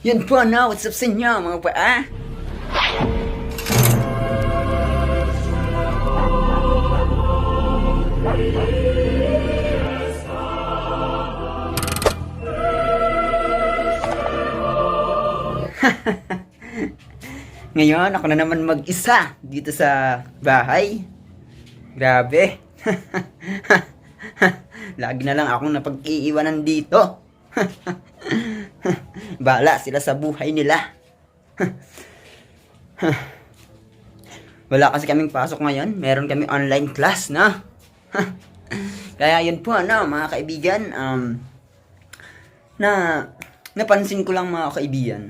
Yun po na, what's up sa inyo mga paa? Ngayon, ako na naman mag-isa dito sa bahay. Grabe. Lagi na lang akong napag-iiwanan dito. Bahala sila sa buhay nila. Wala kasi kaming pasok ngayon. Meron kami online class na. Kaya yun po mga kaibigan. Napansin ko lang mga kaibigan.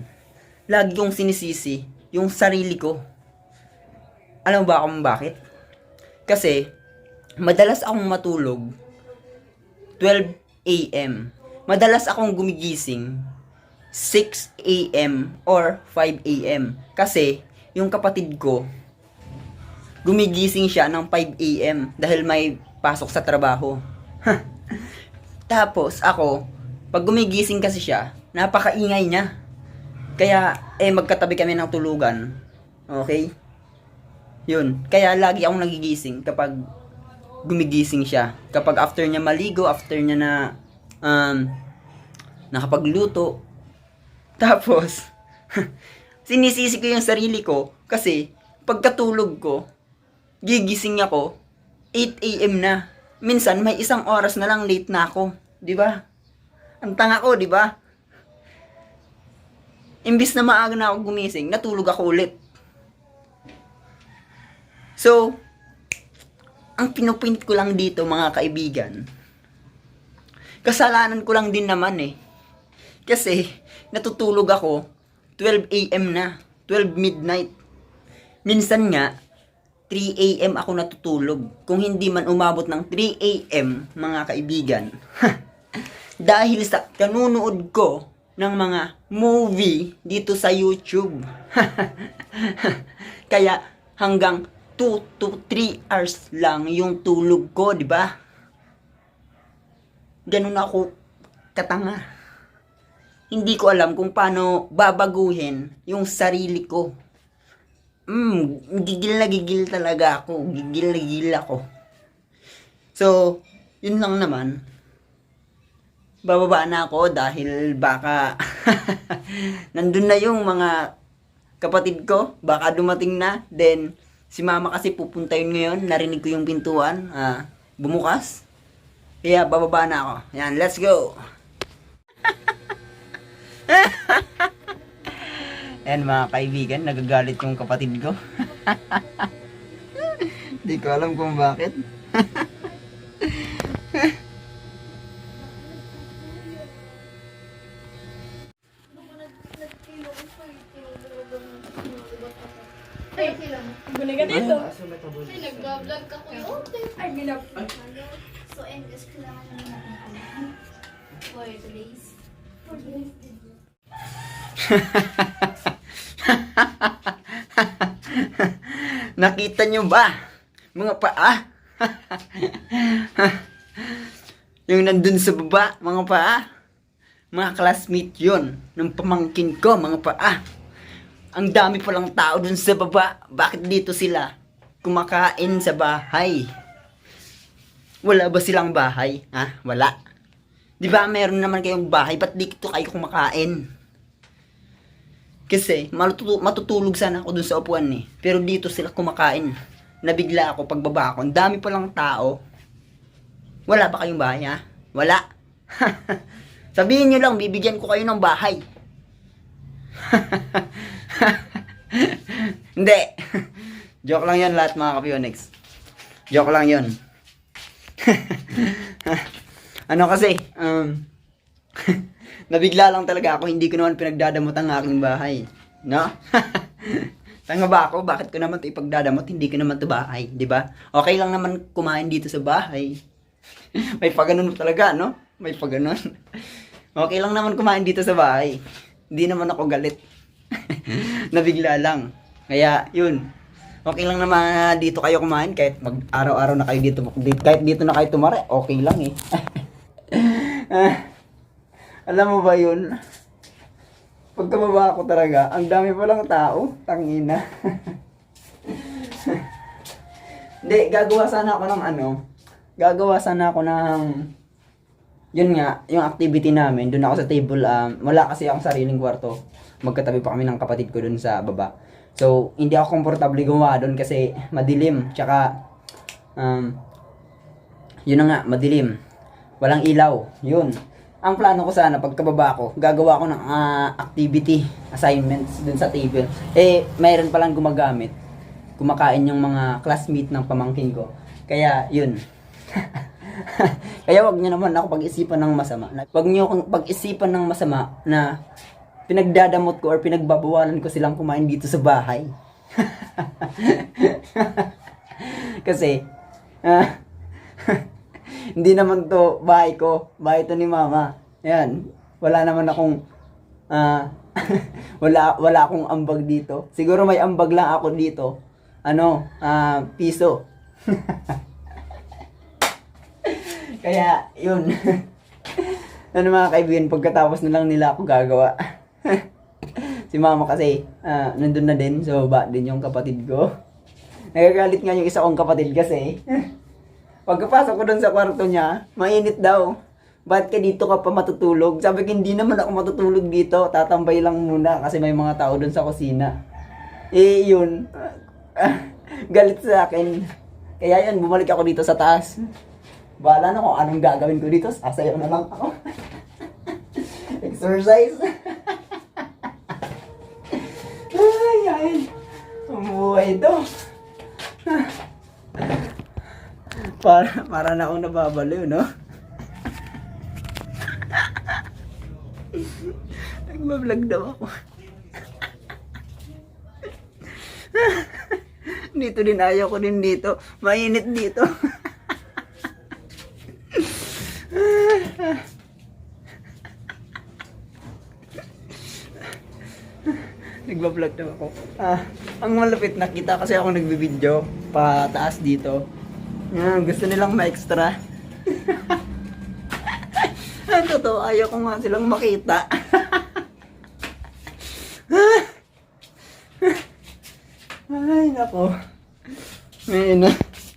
Lagi kong sinisisi yung sarili ko. Alam mo ba kung bakit? Kasi madalas akong matulog 12 a.m. Madalas akong gumigising 6 a.m. or 5 a.m. Kasi yung kapatid ko gumigising siya ng 5 a.m. dahil may pasok sa trabaho. Tapos ako, pag gumigising kasi siya, napakaingay niya. Kaya magkatabi kami ng tulugan. Okay? Yun. Kaya lagi akong nagigising kapag gumigising siya. Kapag after niya maligo, after niya na nakapagluto. Tapos sinisisi ko yung sarili ko kasi pagkatulog ko, gigising ako 8 a.m. na. Minsan may isang oras na lang late na ako, 'di ba? Ang tanga ko, 'di ba? Imbis na maaga na ako gumising, natulog ako ulit. So, ang pinupoint ko lang dito mga kaibigan, kasalanan ko lang din naman Kasi, natutulog ako 12 a.m. na, 12 midnight. Minsan nga, 3 a.m. ako natutulog. Kung hindi man umabot ng 3 a.m. mga kaibigan. Dahil sa kanunood ko ng mga movie dito sa YouTube. Kaya hanggang 2 to 3 hours lang yung tulog ko, di ba? Ganun ako katanga. Hindi ko alam kung paano babaguhin yung sarili ko. Gigil na gigil talaga ako. Gigil na gigil ako. So, yun lang naman. Bababa na ako dahil baka nandun na yung mga kapatid ko. Baka dumating na. Then, si mama kasi pupunta yun ngayon. Narinig ko yung pintuan. Bumukas. Kaya bababa na ako. Yan, let's go. Yan mga kaibigan, nagagalit yung kapatid ko. Di ko alam kung bakit. Gunaga dito. Nag-vlog ka ko yun. Ay, ginap. So, English, kailangan naman natin alam. For today's video. Nakita nyo ba? Mga paa? Yung nandun sa baba, mga paa? Mga classmate yun, ng pamangkin ko, mga paa. Ang dami palang tao dun sa baba. Bakit dito sila kumakain sa bahay? Wala ba silang bahay? Ha? Wala. Di ba meron naman kayong bahay? Ba't dito kayo kumakain? Kasi matutulog sana ako dun sa upuan Pero dito sila kumakain. Nabigla ako pagbaba ako. Ang dami palang tao. Wala ba kayong bahay ha? Wala. Sabihin nyo lang, bibigyan ko kayo ng bahay. Hindi. Joke lang yan lahat mga Kapionix. Joke lang yun. Ano kasi, nabigla lang talaga ako, hindi ko naman pinagdadamot ang aking bahay. No? Tanga ba ako? Bakit ko naman ito ipagdadamot? Hindi ko naman ito bahay, di ba? Okay lang naman kumain dito sa bahay. May paganon talaga, no? May paganon. Okay lang naman kumain dito sa bahay. Hindi naman ako galit. Nabigla lang. Kaya, yun. Okay lang naman dito kayo kumain kahit mag-araw-araw na kayo dito. Kahit dito na kayo tumari, okay lang Alam mo ba yun? Pagkababa ko talaga, ang dami palang tao. Tangina. Hindi, gagawa sana ako ng ano. Gagawa sana ako ng... Yun nga, yung activity namin. Doon ako sa table. Wala kasi akong sariling kwarto. Magkatabi pa kami ng kapatid ko doon sa baba. So, hindi ako komportable gumawa doon kasi madilim. Tsaka, yun na nga, madilim. Walang ilaw. Yun. Ang plano ko sana, pagkababa ko, gagawa ko ng activity assignments dun sa table. Eh, mayroon palang gumagamit. Kumakain yung mga classmate ng pamangkin ko. Kaya, yun. Kaya wag niyo naman ako pag-isipan ng masama. Wag niyo akong pag-isipan ng masama na pinagdadamot ko or pinagbabawalan ko silang kumain dito sa bahay. Kasi, hindi naman to bahay ko. Bahay to ni mama. Yan. Wala naman akong, wala akong ambag dito. Siguro may ambag lang ako dito. Piso. Kaya, yun. Mga kaibigan, pagkatapos na lang nila ako gagawa. Si mama kasi, nandun na din. So, din yung kapatid ko. Nagagalit nga yung isa kong kapatid kasi. Pagkapasok ko dun sa kwarto niya, mainit daw. Ba't ka dito ka pa matutulog? Sabi ko, hindi naman ako matutulog dito. Tatambay lang muna kasi may mga tao dun sa kusina. Eh, yun. Galit sa akin. Kaya yun, bumalik ako dito sa taas. Bahala na kung anong gagawin ko dito. Sasayaw na lang ako. Exercise. Ay. Umuhay ito. Para na akong nababaliw, no? Nagbablog daw ako. Dito din, ayaw ko din dito. Mainit dito. Nagbablog daw ako. Ang malapit nakita kasi ako nagbibideo pataas dito. Gusto nilang ma-extra. Totoo, ayaw ko nga silang makita. Ay, nako. Ayun na.